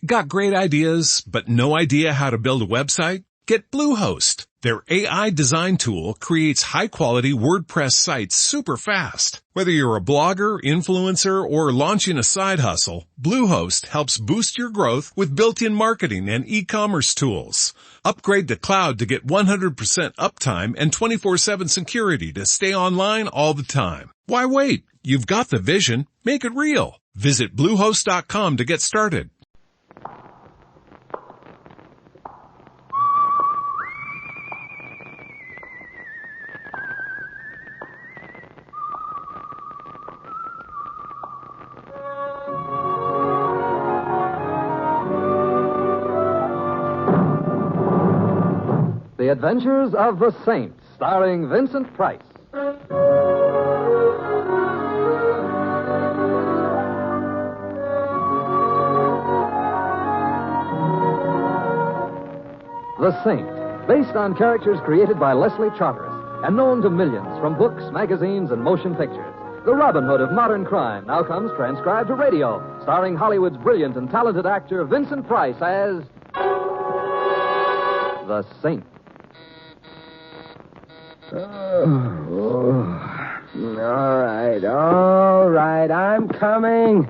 Got great ideas, but no idea how to build a website? Get Bluehost. Their AI design tool creates high-quality WordPress sites super fast. Whether you're a blogger, influencer, or launching a side hustle, Bluehost helps boost your growth with built-in marketing and e-commerce tools. Upgrade to cloud to get 100% uptime and 24/7 security to stay online all the time. Why wait? You've got the vision. Make it real. Visit Bluehost.com to get started. The Adventures of the Saint, starring Vincent Price. The Saint, based on characters created by Leslie Charteris and known to millions from books, magazines, and motion pictures. The Robin Hood of modern crime now comes transcribed to radio, starring Hollywood's brilliant and talented actor Vincent Price as The Saint. All right, I'm coming.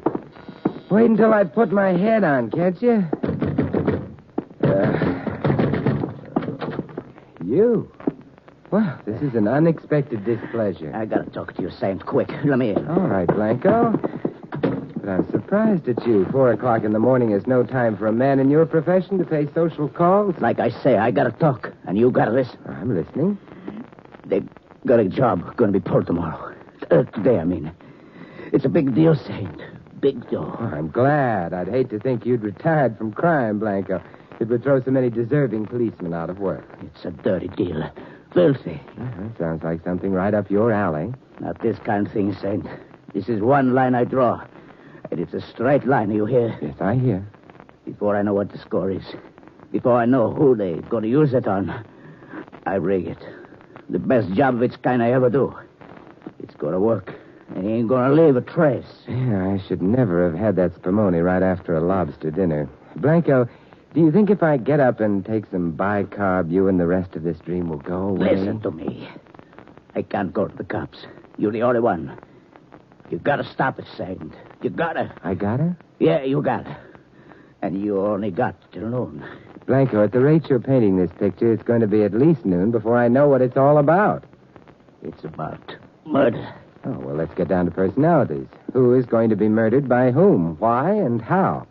Wait until I put my head on, can't you? You? Well, this is an unexpected displeasure. I gotta talk to you, Saint, quick. Let me in. All right, Blanco. But I'm surprised at you. 4 o'clock in the morning is no time for a man in your profession to pay social calls. Like I say, I gotta talk, and you gotta listen. I'm listening. They got a job gonna be pulled tomorrow. Today, I mean. It's a big deal, Saint. Big deal. Oh, I'm glad. I'd hate to think you'd retired from crime, Blanco. It would throw so many deserving policemen out of work. It's a dirty deal. Filthy. Sounds like something right up your alley. Not this kind of thing, Saint. This is one line I draw. And it's a straight line, you hear? Yes, I hear. Before I know what the score is, before I know who they're going to use it on, I rig it. The best job of its kind I ever do. It's going to work. And he ain't going to leave a trace. Yeah, I should never have had that spumoni right after a lobster dinner. Blanco, do you think if I get up and take some bicarb, you and the rest of this dream will go away? Listen to me. I can't go to the cops. You're the only one. You gotta stop it, Saint. You gotta. I gotta? Yeah, you gotta. And you only got till noon. Blanco, at the rate you're painting this picture, it's going to be at least noon before I know what it's all about. It's about murder. Oh, well, let's get down to personalities. Who is going to be murdered by whom? Why and how?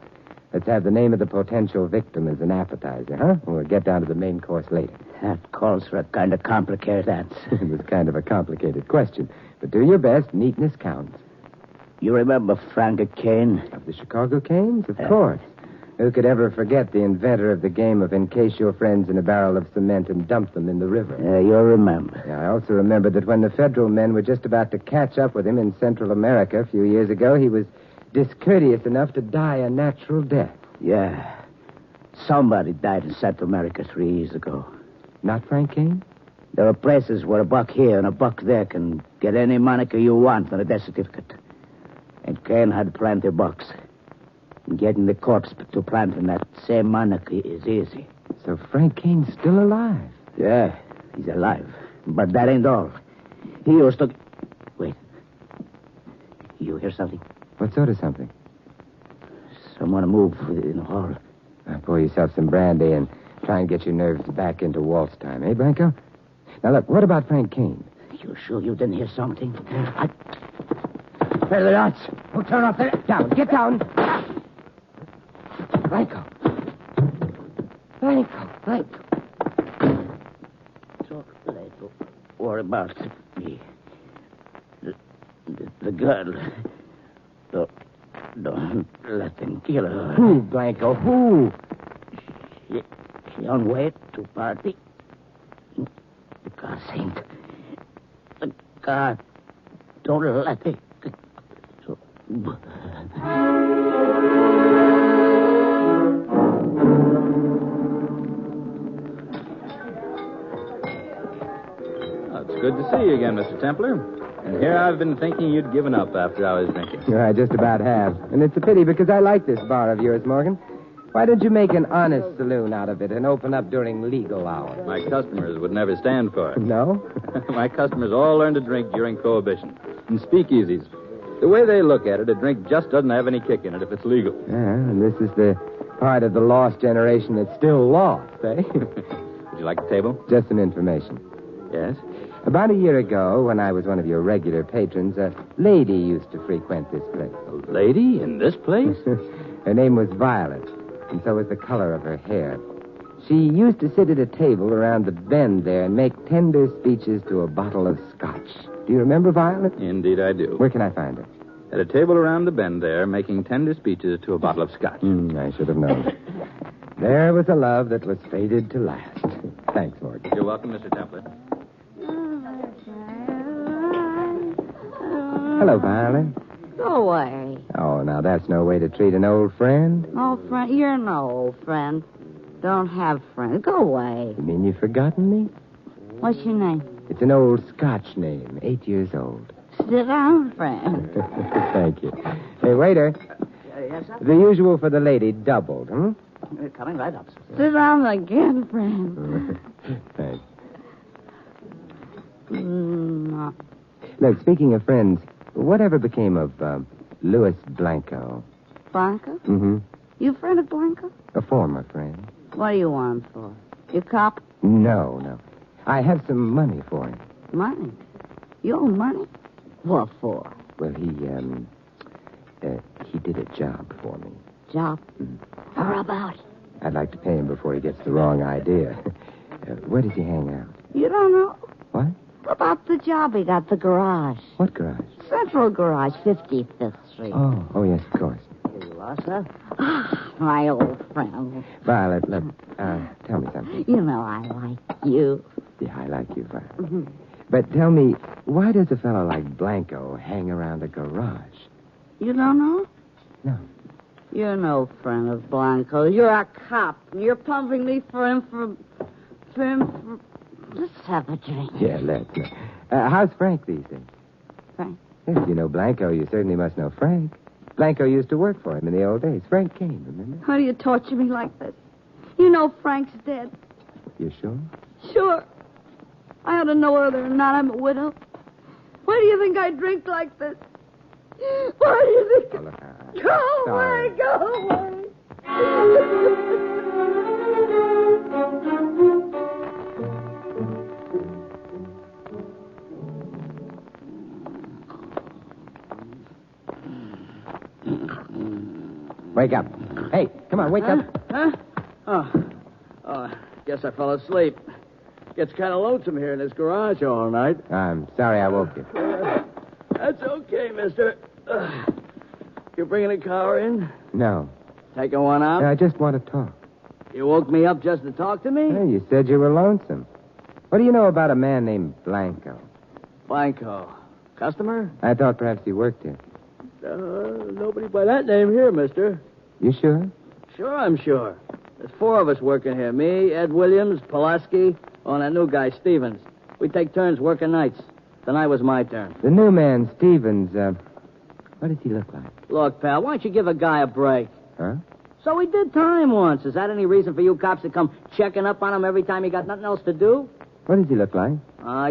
Let's have the name of the potential victim as an appetizer, huh? We'll get down to the main course later. That calls for a kind of complicated answer. It was kind of a complicated question. But do your best. Neatness counts. You remember Frank Kane? Of the Chicago Canes? Of course. Who could ever forget the inventor of the game of encase your friends in a barrel of cement and dump them in the river? You'll remember. Yeah, I also remember that when the federal men were just about to catch up with him in Central America a few years ago, he was discourteous enough to die a natural death. Yeah. Somebody died in Central America 3 years ago. Not Frank Kane? There are places where a buck here and a buck there can get any moniker you want on a death certificate. And Kane had plenty of bucks. And getting the corpse to planting that same moniker is easy. So Frank Kane's still alive? Yeah, he's alive. But that ain't all. He used to... Wait. You hear something? What sort of something? Someone move in the hall. Pour yourself some brandy and try and get your nerves back into waltz time, eh, Blanco? Now, look, what about Frank Kane? You sure you didn't hear something? Where are the lights? Oh, turn off there. Down, get down. Blanco. So, don't worry about me. The girl. Don't let them kill her. Who, Blanco? Who? She on way to party. The car, Saint. The car. Don't let it. So... It's good to see you again, Mr. Templar. And here I've been thinking you'd given up after I was drinking. I just about have. And it's a pity because I like this bar of yours, Morgan. Why don't you make an honest saloon out of it and open up during legal hours? My customers would never stand for it. No? My customers all learned to drink during Prohibition. In speakeasies. The way they look at it, a drink just doesn't have any kick in it if it's legal. Yeah, and this is the part of the lost generation that's still lost, eh? Would you like the table? Just some information. Yes. About a year ago, when I was one of your regular patrons, a lady used to frequent this place. A lady in this place? Her name was Violet, and so was the color of her hair. She used to sit at a table around the bend there and make tender speeches to a bottle of scotch. Do you remember Violet? Indeed I do. Where can I find her? At a table around the bend there, making tender speeches to a bottle of scotch. I should have known. There was a love that was fated to last. Thanks, Morgan. You're welcome, Mr. Templar. Hello, Violet. Go away. Oh, now that's no way to treat an old friend. Old friend? You're no old friend. Don't have friends. Go away. You mean you've forgotten me? What's your name? It's an old Scotch name, 8 years old. Sit down, friend. Thank you. Hey, waiter. Yes, sir? The usual for the lady doubled, Coming right up, sir. Sit down again, friend. Thanks. No. Look, speaking of friends, whatever became of Louis Blanco? Blanca? Mm-hmm. You friend of Blanca? A former friend. What do you want him for? You cop? No. I have some money for him. Money? You owe money? What for? Well, he did a job for me. Job? Or about? I'd like to pay him before he gets the wrong idea. Where does he hang out? You don't know? What? About the job he got, the garage. What garage? Central Garage, 55th Street. Oh, yes, of course. Here you are, sir. My old friend. Violet, look, tell me something. You know I like you. Yeah, I like you, Violet. But tell me, why does a fellow like Blanco hang around a garage? You don't know? No. You're no friend of Blanco. You're a cop. You're pumping me for him. Let's have a drink. Yeah, let's. How's Frank these days? Frank? Yes, if you know Blanco, you certainly must know Frank. Blanco used to work for him in the old days. Frank came, remember? How do you torture me like this? You know Frank's dead. You sure? Sure. I ought to know whether or not I'm a widow. Why do you think I drink like this? Why do you think... Oh, look, Go sorry. away, go away. Wake up. Hey, come on, wake up. Huh? Oh, guess I fell asleep. Gets kind of lonesome here in this garage all night. I'm sorry I woke you. That's okay, mister. You bringing a car in? No. Taking one out? I just want to talk. You woke me up just to talk to me? Hey, you said you were lonesome. What do you know about a man named Blanco? Blanco. Customer? I thought perhaps he worked here. Nobody by that name here, mister. You sure? Sure, I'm sure. There's four of us working here. Me, Ed Williams, Pulaski, and that new guy, Stevens. We take turns working nights. Tonight was my turn. The new man, Stevens, what does he look like? Look, pal, why don't you give a guy a break? Huh? So he did time once. Is that any reason for you cops to come checking up on him every time you got nothing else to do? What does he look like?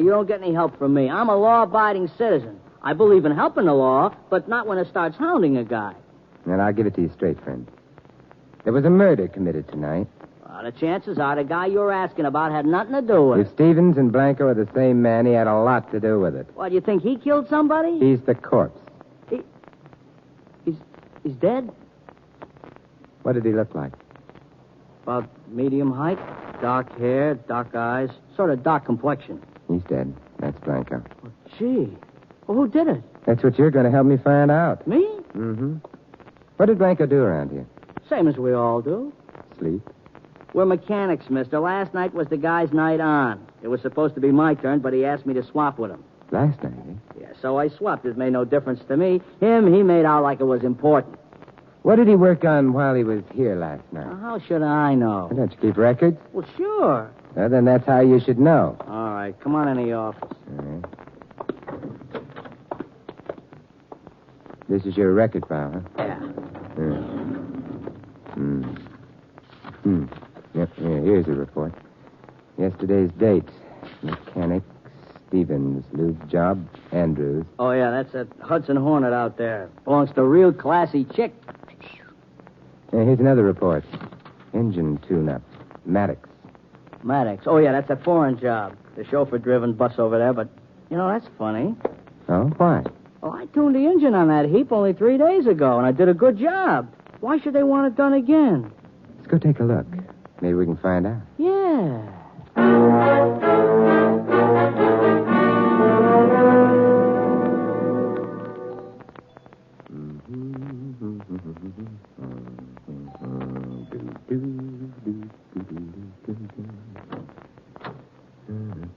You don't get any help from me. I'm a law-abiding citizen. I believe in helping the law, but not when it starts hounding a guy. And I'll give it to you straight, friend. There was a murder committed tonight. The chances are the guy you're asking about had nothing to do with If it. Stevens and Blanco are the same man, he had a lot to do with it. What, you think he killed somebody? He's the corpse. He's dead? What did he look like? About medium height, dark hair, dark eyes, sort of dark complexion. He's dead. That's Blanco. Gee. Well, who did it? That's what you're going to help me find out. Me? Mm-hmm. What did Blanco do around here? Same as we all do. Sleep? We're mechanics, mister. Last night was the guy's night on. It was supposed to be my turn, but he asked me to swap with him. Last night, eh? Yeah, so I swapped. It made no difference to me. He made out like it was important. What did he work on while he was here last night? How should I know? Don't you keep records? Well, sure. Well, then that's how you should know. All right, come on in the office. All right. This is your record file, huh? Yeah. Yep, here's the report. Yesterday's date. Mechanic, Stevens. Lube job, Andrews. Oh, yeah, that's that Hudson Hornet out there. Belongs to a real classy chick. Here's another report. Engine tune-up, Maddox. Maddox. Oh, yeah, that's a foreign job. The chauffeur-driven bus over there, but, that's funny. Oh, why? Oh, I tuned the engine on that heap only 3 days ago, and I did a good job. Why should they want it done again? Let's go take a look. Maybe we can find out. Yeah.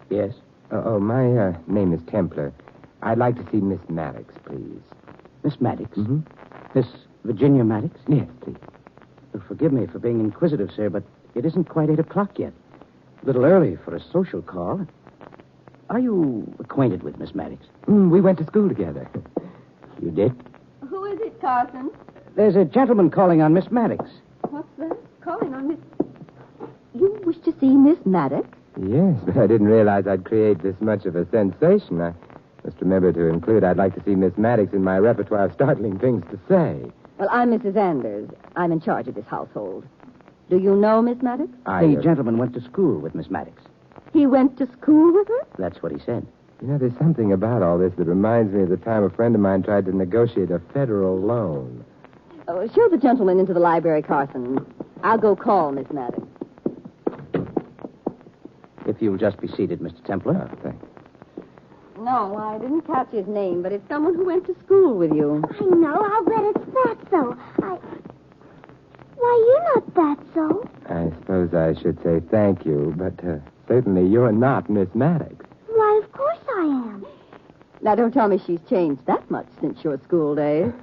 Yes? My name is Templar. I'd like to see Miss Maddox, please. Miss Maddox? Mm-hmm. Miss Virginia Maddox? Yes, please. Well, forgive me for being inquisitive, sir, but it isn't quite 8 o'clock yet. A little early for a social call. Are you acquainted with Miss Maddox? We went to school together. You did? Who is it, Carson? There's a gentleman calling on Miss Maddox. What's that? Calling on Miss... You wish to see Miss Maddox? Yes, but I didn't realize I'd create this much of a sensation. I must remember to include I'd like to see Miss Maddox in my repertoire of startling things to say. Well, I'm Mrs. Anders. I'm in charge of this household. Do you know Miss Maddox? The gentleman went to school with Miss Maddox. He went to school with her? That's what he said. There's something about all this that reminds me of the time a friend of mine tried to negotiate a federal loan. Oh, show the gentleman into the library, Carson. I'll go call Miss Maddox. If you'll just be seated, Mr. Templar. Oh, thanks. No, I didn't catch his name, but it's someone who went to school with you. I know. I'll bet it's Fatso. Why, you're not Fatso. I suppose I should say thank you, but certainly you're not Miss Maddox. Why, of course I am. Now, don't tell me she's changed that much since your school days.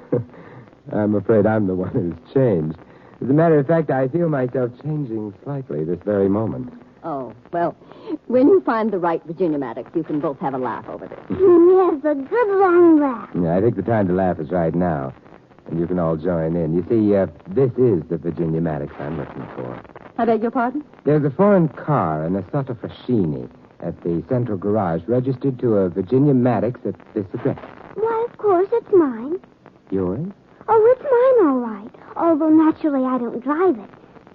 I'm afraid I'm the one who's changed. As a matter of fact, I feel myself changing slightly this very moment. Oh, well, when you find the right Virginia Maddox, you can both have a laugh over this. Yes, a good long laugh. Yeah, I think the time to laugh is right now. And you can all join in. You see, this is the Virginia Maddox I'm looking for. I beg your pardon? There's a foreign car, an Assetto Fascini, at the central garage, registered to a Virginia Maddox at this address. Why, of course, it's mine. Yours? Oh, it's mine, all right. Although, naturally, I don't drive it.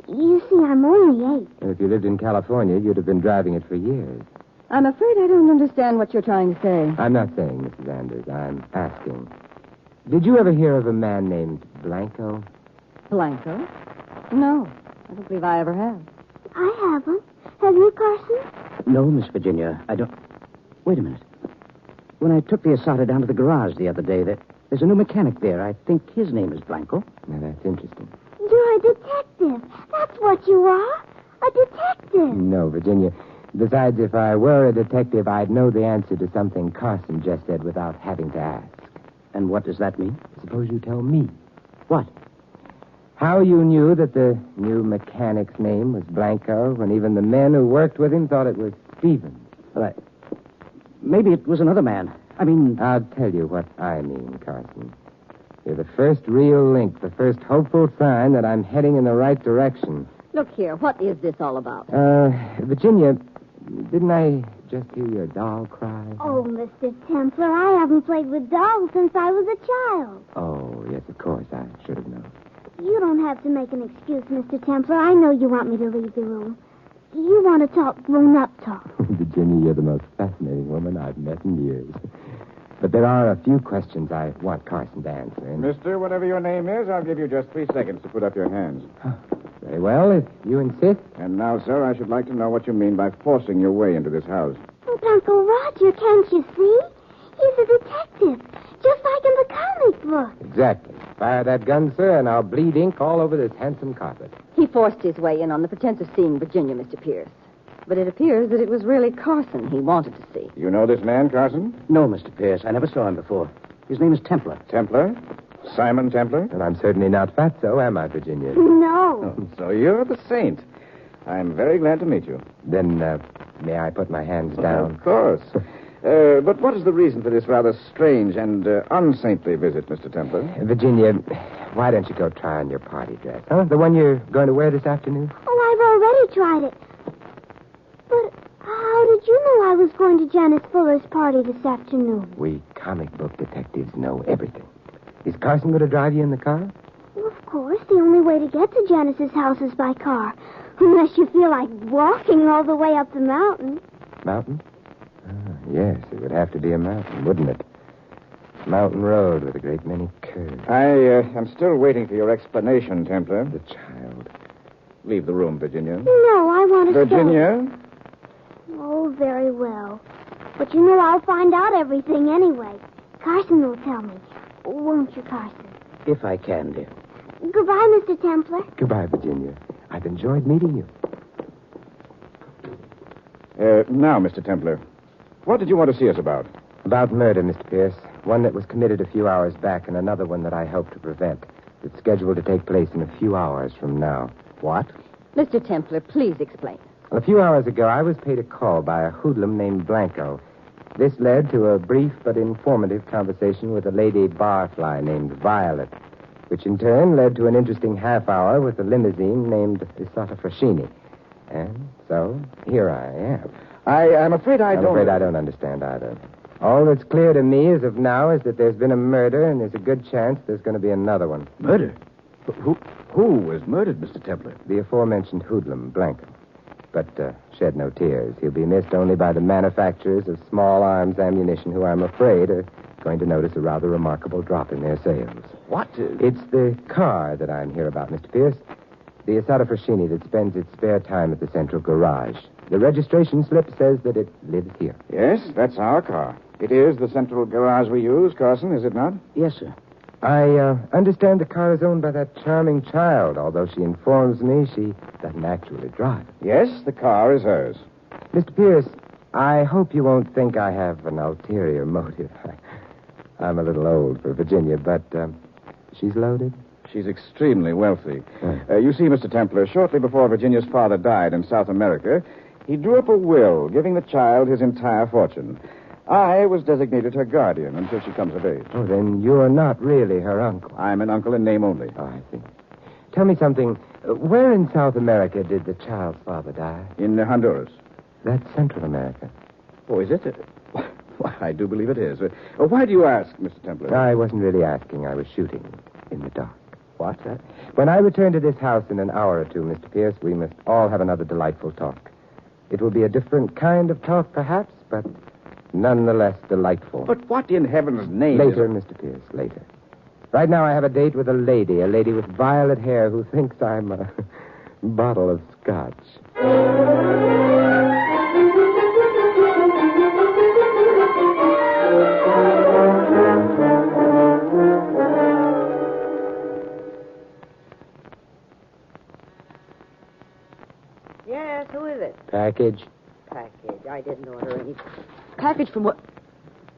You see, I'm only 8. If you lived in California, you'd have been driving it for years. I'm afraid I don't understand what you're trying to say. I'm not saying, Mrs. Anders. I'm asking. Did you ever hear of a man named Blanco? Blanco? No, I don't believe I ever have. I haven't. Have you, Carson? No, Miss Virginia, I don't... Wait a minute. When I took the Asada down to the garage the other day, there's a new mechanic there. I think his name is Blanco. Now, that's interesting. You're a detective. That's what you are. A detective. No, Virginia. Besides, if I were a detective, I'd know the answer to something Carson just said without having to ask. And what does that mean? Suppose you tell me. What? How you knew that the new mechanic's name was Blanco when even the men who worked with him thought it was Stevens. Well, maybe it was another man. I'll tell you what I mean, Carson. You're the first real link, the first hopeful sign that I'm heading in the right direction. Look here, what is this all about? Virginia, didn't I just hear your doll cry? Oh, Mr. Templar, I haven't played with dolls since I was a child. Oh, yes, of course. I should have known. You don't have to make an excuse, Mr. Templar. I know you want me to leave the room. You want to talk grown-up talk. Virginia, you're the most fascinating woman I've met in years. But there are a few questions I want Carson to answer. Mister, whatever your name is, I'll give you just 3 seconds to put up your hands. Very well, if you insist. And now, sir, I should like to know what you mean by forcing your way into this house. Oh, Uncle Roger, can't you see? He's a detective, just like in the comic book. Exactly. Fire that gun, sir, and I'll bleed ink all over this handsome carpet. He forced his way in on the pretense of seeing Virginia, Mr. Pierce. But it appears that it was really Carson he wanted to see. You know this man, Carson? No, Mr. Pierce. I never saw him before. His name is Templar. Templar? Simon Templar? And I'm certainly not Fatso, am I, Virginia? No. Oh, so you're the saint. I'm very glad to meet you. Then, may I put my hands down? Of course. But what is the reason for this rather strange and unsaintly visit, Mr. Templar? Virginia, why don't you go try on your party dress, huh? The one you're going to wear this afternoon? Oh, I tried it. But how did you know I was going to Janice Fuller's party this afternoon? We comic book detectives know everything. Is Carson going to drive you in the car? Well, of course. The only way to get to Janice's house is by car. Unless you feel like walking all the way up the mountain. Mountain? Yes, it would have to be a mountain, wouldn't it? Mountain road with a great many curves. I'm still waiting for your explanation, Templar. The child. Leave the room, Virginia. No, I want to Virginia? stay. Oh, very well. But you know I'll find out everything anyway. Carson will tell me. Won't you, Carson? If I can, dear. Goodbye, Mr. Templar. Goodbye, Virginia. I've enjoyed meeting you. Now, Mr. Templar, what did you want to see us about? About murder, Mr. Pierce. One that was committed a few hours back and another one that I hope to prevent. It's scheduled to take place in a few hours from now. What? Mr. Templar, please explain. A few hours ago, I was paid a call by a hoodlum named Blanco. This led to a brief but informative conversation with a lady barfly named Violet, which in turn led to an interesting half hour with a limousine named Isata Frashini. And so, here I am. I'm afraid I don't understand either. All that's clear to me as of now is that there's been a murder, and there's a good chance there's going to be another one. Murder? Who was murdered, Mr. Templar? The aforementioned hoodlum, Blanco. But shed no tears. He'll be missed only by the manufacturers of small arms ammunition, who I'm afraid are going to notice a rather remarkable drop in their sales. What? It's the car that I'm here about, Mr. Pierce. The Isata Frashini that spends its spare time at the central garage. The registration slip says that it lives here. Yes, that's our car. It is the central garage we use, Carson, is it not? Yes, sir. I understand the car is owned by that charming child, although she informs me she doesn't actually drive. Yes, the car is hers. Mr. Pierce, I hope you won't think I have an ulterior motive. I'm a little old for Virginia, but she's loaded. She's extremely wealthy. You see, Mr. Templar, shortly before Virginia's father died in South America, he drew up a will giving the child his entire fortune. I was designated her guardian until she comes of age. Oh, then you're not really her uncle. I'm an uncle in name only. Oh, I see. Tell me something. Where in South America did the child's father die? In Honduras. That's Central America. Oh, is it? Why, I do believe it is. Why do you ask, Mr. Templar? I wasn't really asking. I was shooting in the dark. What? When I return to this house in an hour or two, Mr. Pierce, we must all have another delightful talk. It will be a different kind of talk, perhaps, but nonetheless delightful. But what in heaven's name Later, Mr. Pierce, later. Right now I have a date with a lady with violet hair who thinks I'm a bottle of scotch. Yes, who is it? Package. Package. I didn't order any. Package from what?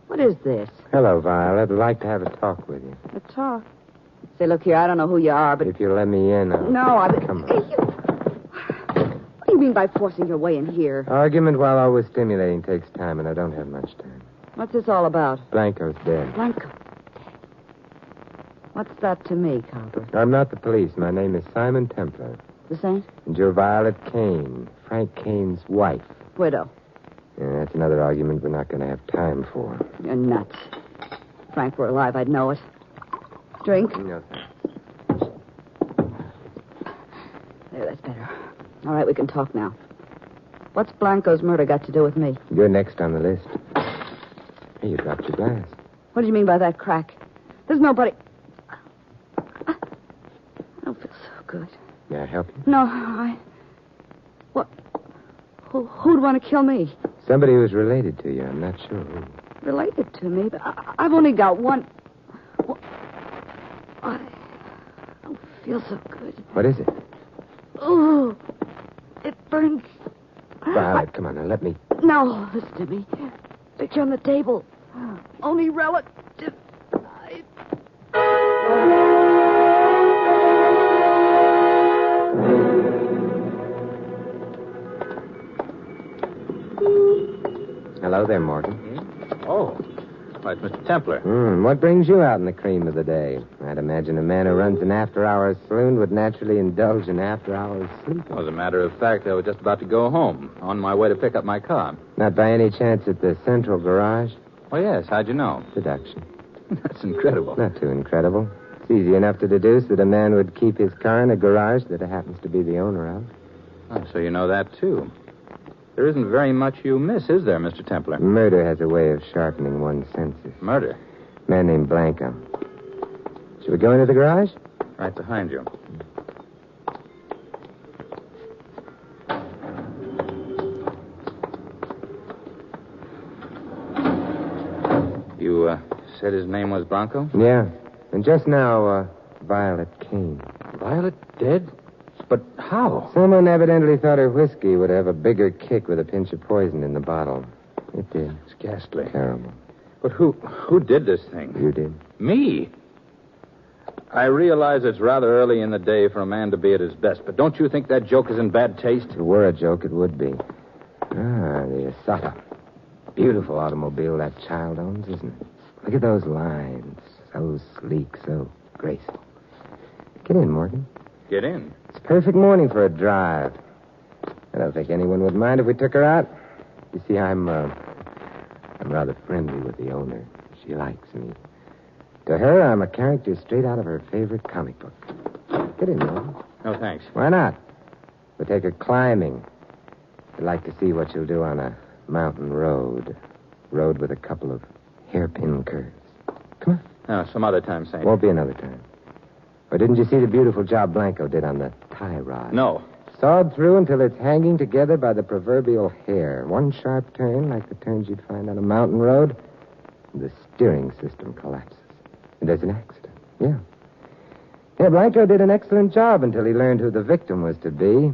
What is this? Hello, Violet. I'd like to have a talk with you. A talk. Say, look here, I don't know who you are, but... If you'll let me in, No, I... Come on. What do you mean by forcing your way in here? Argument, while always stimulating, takes time, and I don't have much time. What's this all about? Blanco's dead. Blanco. What's that to me, Cowper? I'm not the police. My name is Simon Templar. The saint? And you're Violet Kane, Frank Kane's wife. Widow. Yeah, that's another argument we're not going to have time for. You're nuts. If Frank were alive, I'd know it. Drink? No, thanks. There, that's better. All right, we can talk now. What's Blanco's murder got to do with me? You're next on the list. Hey, you dropped your glass. What do you mean by that crack? There's nobody... I don't feel so good. May I help you? No, What? Who'd want to kill me? Somebody who's related to you. I'm not sure who. Related to me? But I've only got one... I don't feel so good. What is it? Oh, it burns. Violet, come on now, let me... No, listen to me. Picture on the table. Only relative. Hello there, Morgan. Oh, Why, it's Mr. Templar. What brings you out in the cream of the day? I'd imagine a man who runs an after-hours saloon would naturally indulge in after-hours sleeping. As a matter of fact, I was just about to go home, on my way to pick up my car. Not by any chance at the central garage? Oh, yes. How'd you know? Deduction. That's incredible. Not too incredible. It's easy enough to deduce that a man would keep his car in a garage that he happens to be the owner of. Oh, so you know that, too. There isn't very much you miss, is there, Mr. Templar? Murder has a way of sharpening one's senses. Murder? A man named Blanco. Should we go into the garage? Right behind you. You said his name was Blanco? Yeah. And just now, Violet Kane. Violet dead? But how? Someone evidently thought her whiskey would have a bigger kick with a pinch of poison in the bottle. It did. It's ghastly. Terrible. But who did this thing? You did. Me? I realize it's rather early in the day for a man to be at his best, but don't you think that joke is in bad taste? If it were a joke, it would be. The Asata. Beautiful automobile that child owns, isn't it? Look at those lines. So sleek, so graceful. Get in, Morgan. Get in. It's a perfect morning for a drive. I don't think anyone would mind if we took her out. You see, I'm rather friendly with the owner. She likes me. To her, I'm a character straight out of her favorite comic book. Get in, Morgan. No, thanks. Why not? We'll take her climbing. I'd like to see what she'll do on a mountain road. Road with a couple of hairpin curves. Come on. No, some other time, Saint. Won't be another time. Or didn't you see the beautiful job Blanco did on the tie rod? No. Sawed through until it's hanging together by the proverbial hair. One sharp turn, like the turns you'd find on a mountain road, and the steering system collapses. And there's an accident. Yeah. Yeah, Blanco did an excellent job until he learned who the victim was to be.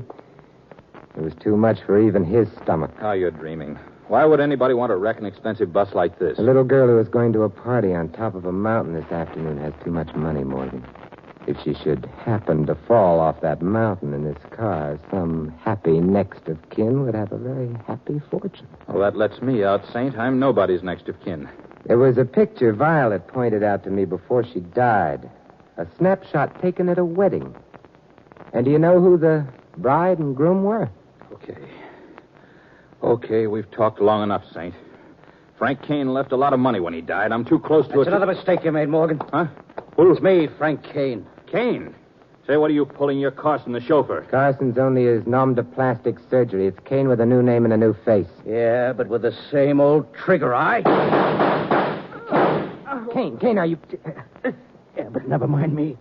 It was too much for even his stomach. Oh, you're dreaming. Why would anybody want to wreck an expensive bus like this? A little girl who was going to a party on top of a mountain this afternoon has too much money, Morgan. If she should happen to fall off that mountain in this car, some happy next of kin would have a very happy fortune. Well, that lets me out, Saint. I'm nobody's next of kin. There was a picture Violet pointed out to me before she died. A snapshot taken at a wedding. And do you know who the bride and groom were? Okay, we've talked long enough, Saint. Frank Kane left a lot of money when he died. I'm too close to it. That's another mistake you made, Morgan. Huh? It's me, Frank Kane. Kane? Say, what are you pulling your Carson, the chauffeur? Carson's only his nom de plastic surgery. It's Kane with a new name and a new face. Yeah, but with the same old trigger eye. Kane, are you... Yeah, but never mind me.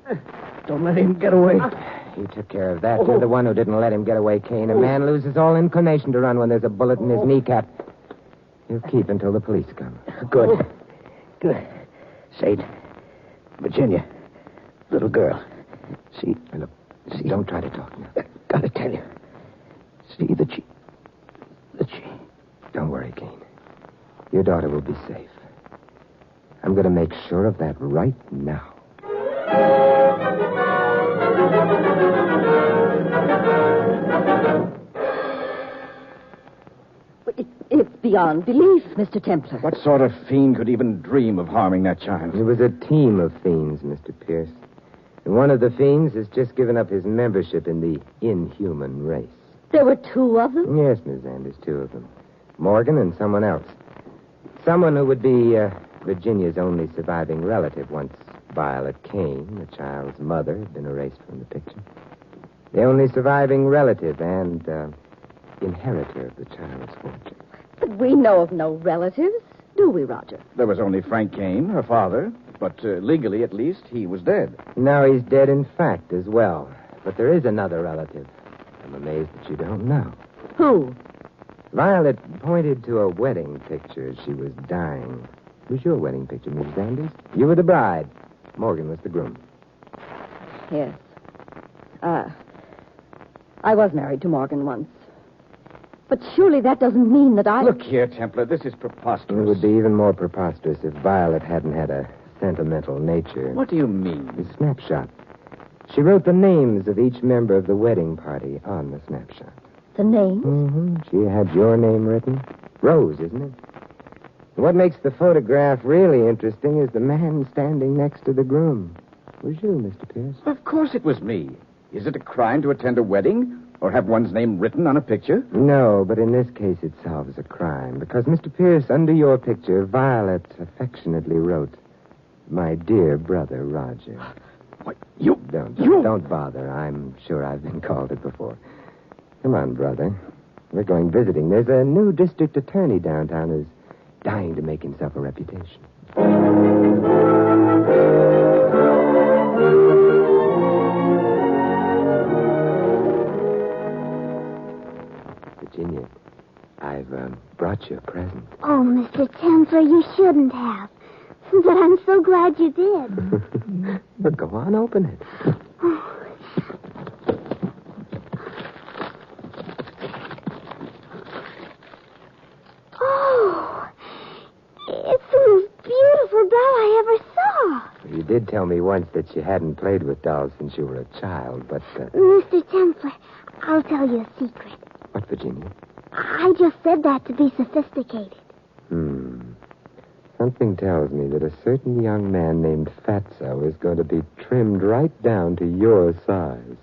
Don't let him get away. You took care of that. You're the one who didn't let him get away, Kane. A man loses all inclination to run when there's a bullet in his kneecap. He'll keep until the police come. Good. Saint, Virginia, little girl. See, Look, don't try to talk now. Gotta tell you. See that she... Don't worry, Kane. Your daughter will be safe. I'm going to make sure of that right now. It's beyond belief, Mr. Templar. What sort of fiend could even dream of harming that child? It was a team of fiends, Mr. Pierce. And one of the fiends has just given up his membership in the inhuman race. There were two of them? Yes, Miss Anders, two of them. Morgan and someone else. Someone who would be Virginia's only surviving relative once Violet Kane, the child's mother, had been erased from the picture. The only surviving relative and inheritor of the child's fortune. But we know of no relatives, do we, Roger? There was only Frank Kane, her father, but legally, at least, he was dead. Now he's dead in fact as well. But there is another relative. I'm amazed that you don't know. Who? Violet pointed to a wedding picture as she was dying. It was your wedding picture, Mrs. Anders. You were the bride. Morgan was the groom. Yes. I was married to Morgan once. But surely that doesn't mean that I... Look here, Templar, this is preposterous. It would be even more preposterous if Violet hadn't had a sentimental nature. What do you mean? The snapshot. She wrote the names of each member of the wedding party on the snapshot. The names? Mm-hmm. She had your name written. Rose, isn't it? What makes the photograph really interesting is the man standing next to the groom. It was you, Mr. Pierce. Of course it was me. Is it a crime to attend a wedding or have one's name written on a picture? No, but in this case it solves a crime. Because, Mr. Pierce, under your picture, Violet affectionately wrote, "My dear brother, Roger." What? You... Don't bother. I'm sure I've been called it before. Come on, brother. We're going visiting. There's a new district attorney downtown who's dying to make himself a reputation. Virginia, I've brought you a present. Oh, Mr. Templar, you shouldn't have. But I'm so glad you did. But go on, open it. Oh, it's the most beautiful doll I ever saw. You did tell me once that you hadn't played with dolls since you were a child, but... Mr. Templar, I'll tell you a secret. What, Virginia? I just said that to be sophisticated. Something tells me that a certain young man named Fatso is going to be trimmed right down to your size.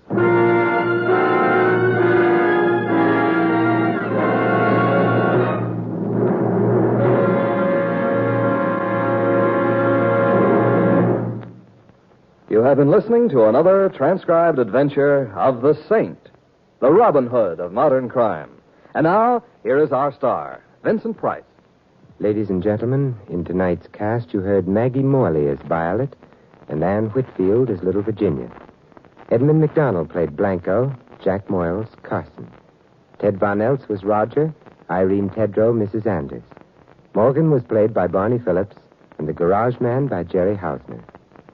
You have been listening to another transcribed adventure of the Saint, the Robin Hood of modern crime. And now, here is our star, Vincent Price. Ladies and gentlemen, in tonight's cast, you heard Maggie Morley as Violet and Anne Whitfield as Little Virginia. Edmund McDonald played Blanco, Jack Moyles, Carson. Ted Von Eltz was Roger, Irene Tedrow, Mrs. Anders. Morgan was played by Barney Phillips, and the Garage Man by Jerry Hausner.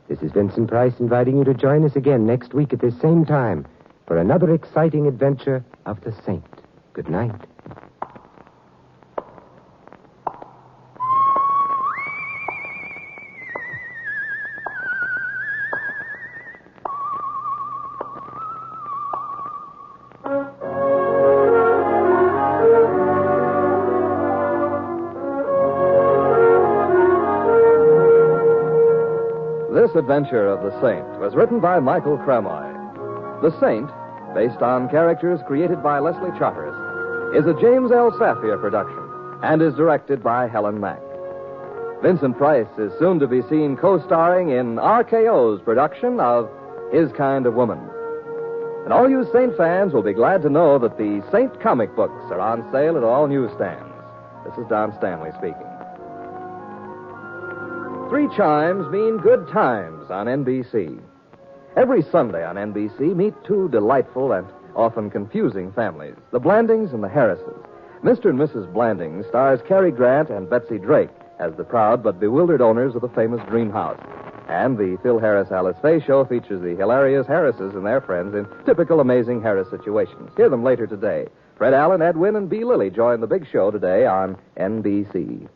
This is Vincent Price inviting you to join us again next week at this same time for another exciting adventure of the Saint. Good night. This adventure of the Saint was written by Michael Cramoy. The Saint, based on characters created by Leslie Charteris, is a James L. Safier production and is directed by Helen Mack. Vincent Price is soon to be seen co-starring in RKO's production of His Kind of Woman. And all you Saint fans will be glad to know that the Saint comic books are on sale at all newsstands. This is Don Stanley speaking. 3 chimes mean good times on NBC. Every Sunday on NBC, meet 2 delightful and often confusing families, the Blandings and the Harrises. Mr. and Mrs. Blanding stars Cary Grant and Betsy Drake as the proud but bewildered owners of the famous Dream House. And the Phil Harris Alice Faye show features the hilarious Harrises and their friends in typical amazing Harris situations. Hear them later today. Fred Allen, Edwin, and Bea Lilly join the big show today on NBC.